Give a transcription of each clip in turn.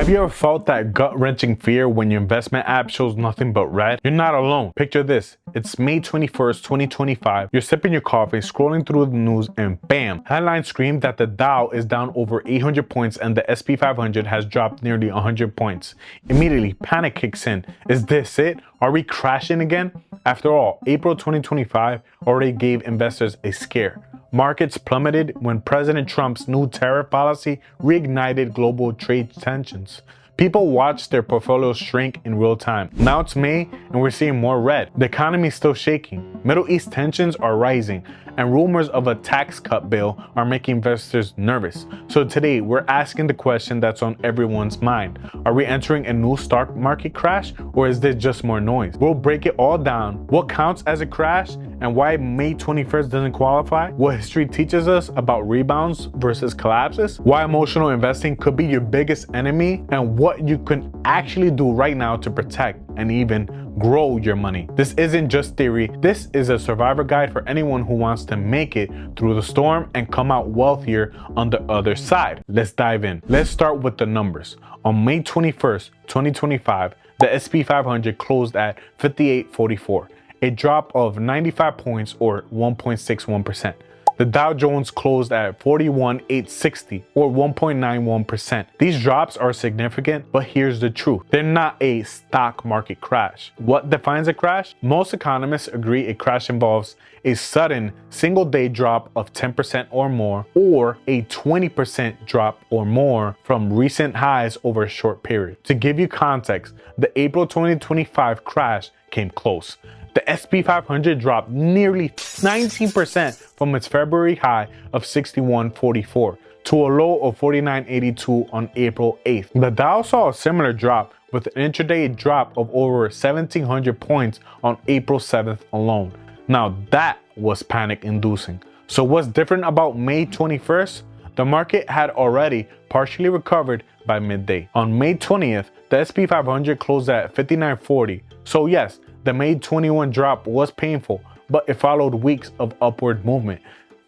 Have you ever felt that gut-wrenching fear when your investment app shows nothing but red? You're not alone. Picture this. It's May 21st, 2025. You're sipping your coffee, scrolling through the news, and bam! Headlines scream that the Dow is down over 800 points and the SP 500 has dropped nearly 100 points. Immediately, panic kicks in. Is this it? Are we crashing again? After all, April 2025 already gave investors a scare. Markets plummeted when President Trump's new tariff policy reignited global trade tensions. People watched their portfolios shrink in real time. Now it's May and we're seeing more red. The economy is still shaking. Middle East tensions are rising and rumors of a tax cut bill are making investors nervous. So today we're asking the question that's on everyone's mind. Are we entering a new stock market crash or is this just more noise? We'll break it all down. What counts as a crash and why May 21st doesn't qualify? What history teaches us about rebounds versus collapses? Why emotional investing could be your biggest enemy and what you can actually do right now to protect and even grow your money. This isn't just theory. This is a survivor guide for anyone who wants to make it through the storm and come out wealthier on the other side. Let's dive in. Let's start with the numbers. On May 21st, 2025, the SP 500 closed at 5844, a drop of 95 points or 1.61%. The Dow Jones closed at 41,860 or 1.91%. These drops are significant, but here's the truth. They're not a stock market crash. What defines a crash? Most economists agree a crash involves a sudden single-day drop of 10% or more, or a 20% drop or more from recent highs over a short period. To give you context, the April 2025 crash came close. The SP 500 dropped nearly 19% from its February high of 61.44 to a low of 49.82 on April 8th. The Dow saw a similar drop with an intraday drop of over 1,700 points on April 7th alone. Now that was panic-inducing. So what's different about May 21st? The market had already partially recovered by midday. On May 20th, the SP 500 closed at 59.40. So yes, the May 21 drop was painful, but it followed weeks of upward movement.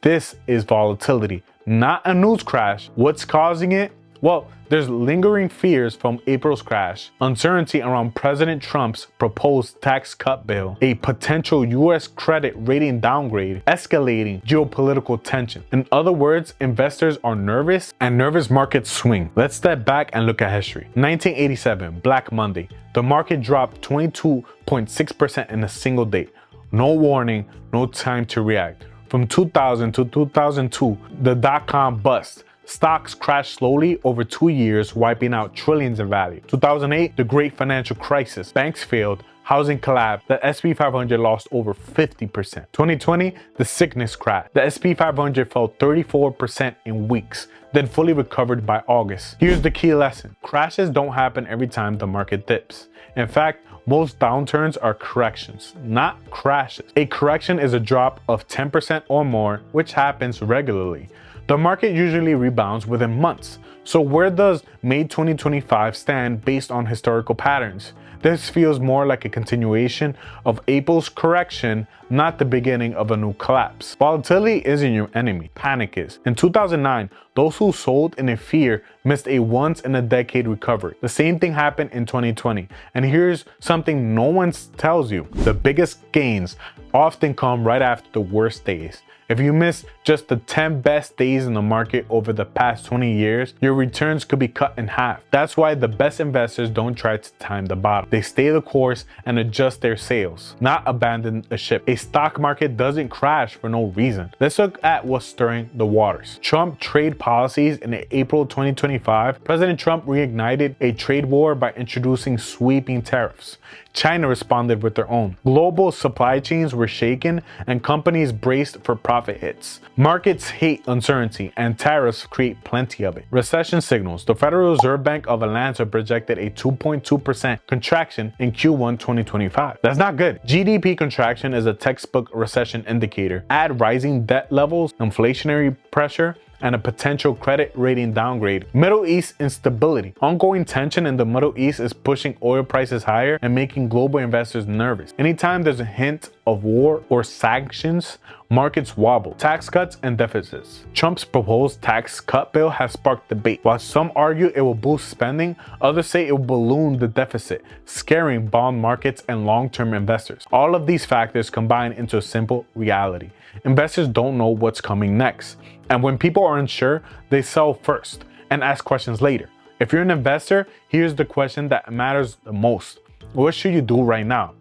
This is volatility, not a news crash. What's causing it? Well, there's lingering fears from April's crash, uncertainty around President Trump's proposed tax cut bill, a potential US credit rating downgrade, escalating geopolitical tension. In other words, investors are nervous and nervous markets swing. Let's step back and look at history. 1987, Black Monday. The market dropped 22.6% in a single day. No warning, no time to react. From 2000 to 2002, the dot-com bust. Stocks crashed slowly over 2 years, wiping out trillions in value. 2008, the great financial crisis. Banks failed, housing collapsed, the SP 500 lost over 50%. 2020, the sickness crash. The SP 500 fell 34% in weeks, then fully recovered by August. Here's the key lesson. Crashes don't happen every time the market dips. In fact, most downturns are corrections, not crashes. A correction is a drop of 10% or more, which happens regularly. The market usually rebounds within months. So where does May 2025 stand based on historical patterns? This feels more like a continuation of April's correction, not the beginning of a new collapse. Volatility isn't your enemy, panic is. In 2009, those who sold in a fear missed a once-in-a-decade recovery. The same thing happened in 2020. And here's something no one tells you. The biggest gains often come right after the worst days. If you miss just the 10 best days in the market over the past 20 years, your returns could be cut in half. That's why the best investors don't try to time the bottom. They stay the course and adjust their sails, not abandon a ship. A stock market doesn't crash for no reason. Let's look at what's stirring the waters. Trump trade policies in April 2025. President Trump reignited a trade war by introducing sweeping tariffs. China responded with their own. Global supply chains were shaken and companies braced for profit hits. Markets hate uncertainty and tariffs create plenty of it. Recession signals. The Federal Reserve Bank of Atlanta projected a 2.2% contraction in Q1 2025. That's not good. GDP contraction is a textbook recession indicator. Add rising debt levels, inflationary pressure, and a potential credit rating downgrade. Middle East instability. Ongoing tension in the Middle East is pushing oil prices higher and making global investors nervous. Anytime there's a hint of war or sanctions, markets wobble. Tax cuts and deficits. Trump's proposed tax cut bill has sparked debate. While some argue it will boost spending, others say it will balloon the deficit, scaring bond markets and long-term investors. All of these factors combine into a simple reality. Investors don't know what's coming next. And when people are unsure, they sell first and ask questions later. If you're an investor, here's the question that matters the most. What should you do right now?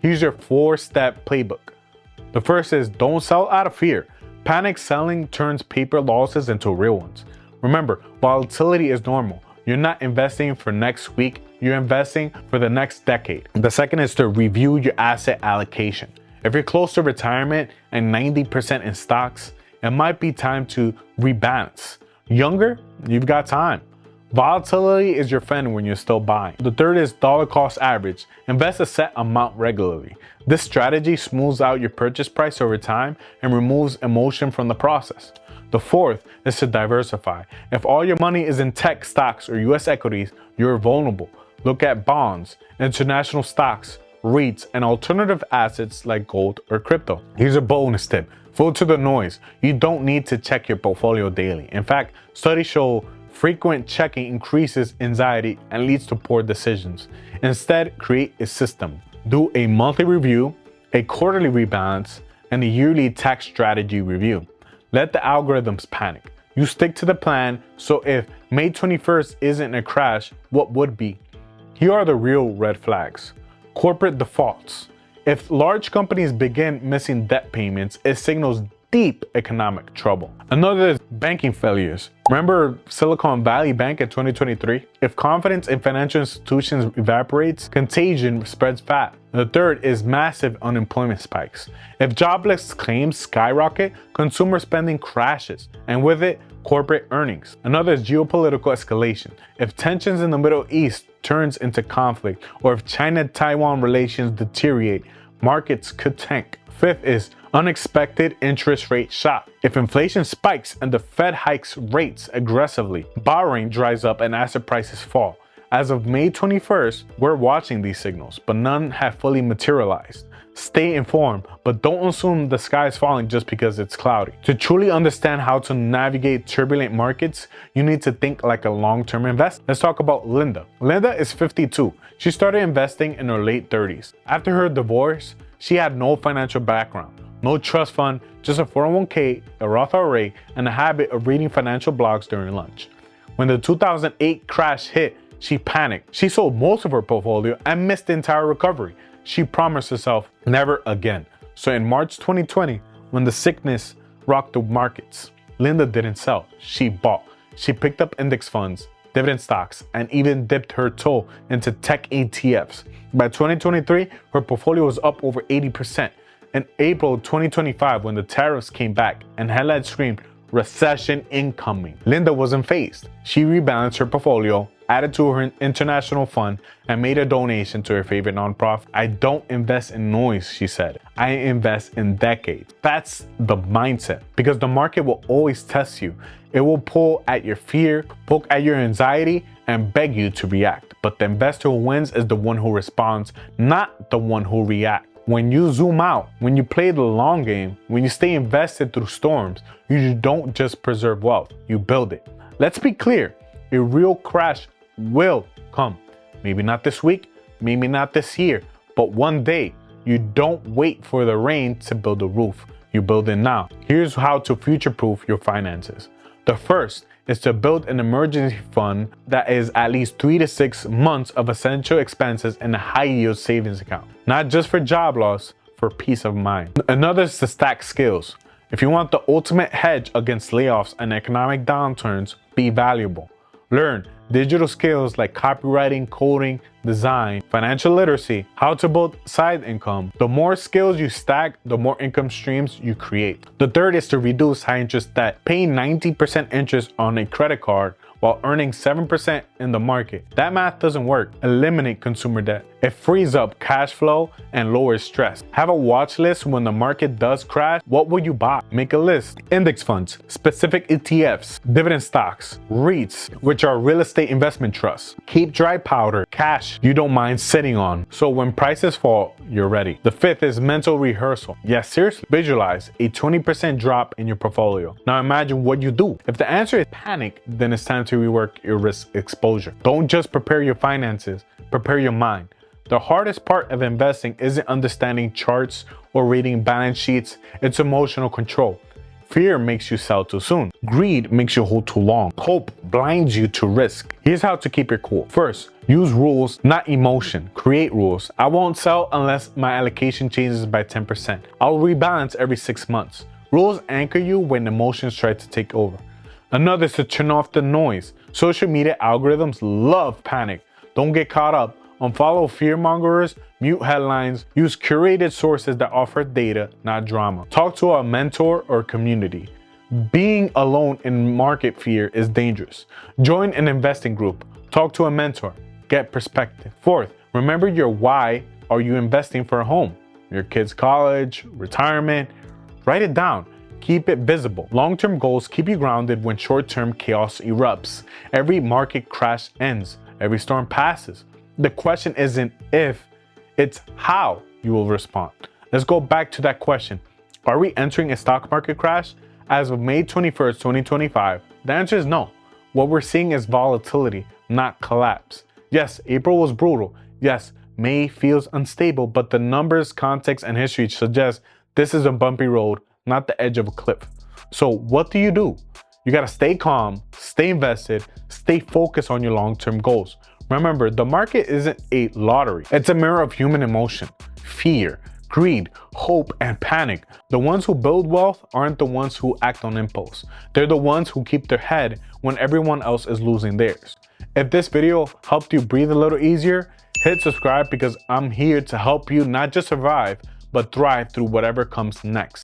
Here's your 4-step playbook. The first is don't sell out of fear. Panic selling turns paper losses into real ones. Remember, volatility is normal. You're not investing for next week, you're investing for the next decade. The second is to review your asset allocation. If you're close to retirement and 90% in stocks, it might be time to rebalance. Younger, you've got time. Volatility is your friend when you're still buying. The third is dollar cost average. Invest a set amount regularly. This strategy smooths out your purchase price over time and removes emotion from the process. The fourth is to diversify. If all your money is in tech stocks or US equities, you're vulnerable. Look at bonds, international stocks, REITs, and alternative assets like gold or crypto. Here's a bonus tip. Filter the noise. You don't need to check your portfolio daily. In fact, studies show frequent checking increases anxiety and leads to poor decisions. Instead, create a system. Do a monthly review, a quarterly rebalance, and a yearly tax strategy review. Let the algorithms panic. You stick to the plan, so if May 21st isn't a crash, what would be? Here are the real red flags. Corporate defaults. If large companies begin missing debt payments, it signals deep economic trouble. Another is banking failures. Remember Silicon Valley Bank in 2023? If confidence in financial institutions evaporates, contagion spreads fast. The third is massive unemployment spikes. If jobless claims skyrocket, consumer spending crashes, and with it, corporate earnings. Another is geopolitical escalation. If tensions in the Middle East turns into conflict, or if China-Taiwan relations deteriorate, markets could tank. Fifth is unexpected interest rate shock. If inflation spikes and the Fed hikes rates aggressively, borrowing dries up and asset prices fall. As of May 21st, we're watching these signals, but none have fully materialized. Stay informed, but don't assume the sky is falling just because it's cloudy. To truly understand how to navigate turbulent markets, you need to think like a long-term investor. Let's talk about Linda. Linda is 52. She started investing in her late 30s. After her divorce, she had no financial background, no trust fund, just a 401k, a Roth IRA, and a habit of reading financial blogs during lunch. When the 2008 crash hit, she panicked. She sold most of her portfolio and missed the entire recovery. She promised herself never again. So in March 2020, when the sickness rocked the markets, Linda didn't sell, she bought. She picked up index funds, dividend stocks, and even dipped her toe into tech ETFs. By 2023, her portfolio was up over 80%. In April 2025, when the tariffs came back and headlines screamed, recession incoming, Linda wasn't phased. She rebalanced her portfolio, added to her international fund, and made a donation to her favorite nonprofit. I don't invest in noise, she said. I invest in decades. That's the mindset, because the market will always test you. It will pull at your fear, poke at your anxiety, and beg you to react. But the investor who wins is the one who responds, not the one who reacts. When you zoom out, when you play the long game, when you stay invested through storms, you don't just preserve wealth, you build it. Let's be clear, a real crash will come. Maybe not this week, maybe not this year, but one day. You don't wait for the rain to build a roof, you build it now. Here's how to future-proof your finances. The first is to build an emergency fund that is at least 3 to 6 months of essential expenses in a high-yield savings account. Not just for job loss, for peace of mind. Another is to stack skills. If you want the ultimate hedge against layoffs and economic downturns, be valuable. Learn digital skills like copywriting, coding, design, financial literacy, how to build side income. The more skills you stack, the more income streams you create. The third is to reduce high interest debt. Paying 90% interest on a credit card while earning 7% in the market. That math doesn't work. Eliminate consumer debt. It frees up cash flow and lowers stress. Have a watch list when the market does crash. What will you buy? Make a list. Index funds, specific ETFs, dividend stocks, REITs, which are real estate investment trusts. Keep dry powder, cash you don't mind sitting on, so when prices fall, you're ready. The fifth is mental rehearsal. Yes, seriously. Visualize a 20% drop in your portfolio. Now imagine what you do. If the answer is panic, then it's time to rework your risk exposure. Don't just prepare your finances, prepare your mind. The hardest part of investing isn't understanding charts or reading balance sheets, it's emotional control. Fear makes you sell too soon. Greed makes you hold too long. Hope blinds you to risk. Here's how to keep your cool. First, use rules, not emotion. Create rules. I won't sell unless my allocation changes by 10%. I'll rebalance every 6 months. Rules anchor you when emotions try to take over. Another is to turn off the noise. Social media algorithms love panic. Don't get caught up. Unfollow fearmongers, mute headlines, use curated sources that offer data, not drama. Talk to a mentor or community. Being alone in market fear is dangerous. Join an investing group. Talk to a mentor. Get perspective. Fourth, remember your why. Are you investing for a home? Your kid's college, retirement? Write it down. Keep it visible. Long-term goals keep you grounded when short-term chaos erupts. Every market crash ends. Every storm passes. The question isn't if, it's how you will respond. Let's go back to that question. Are we entering a stock market crash? As of May 21st, 2025, the answer is no. What we're seeing is volatility, not collapse. Yes, April was brutal. Yes, May feels unstable, but the numbers, context, and history suggest this is a bumpy road, not the edge of a cliff. So what do? You gotta stay calm, stay invested, stay focused on your long-term goals. Remember, the market isn't a lottery. It's a mirror of human emotion, fear, greed, hope, and panic. The ones who build wealth aren't the ones who act on impulse. They're the ones who keep their head when everyone else is losing theirs. If this video helped you breathe a little easier, hit subscribe because I'm here to help you not just survive, but thrive through whatever comes next.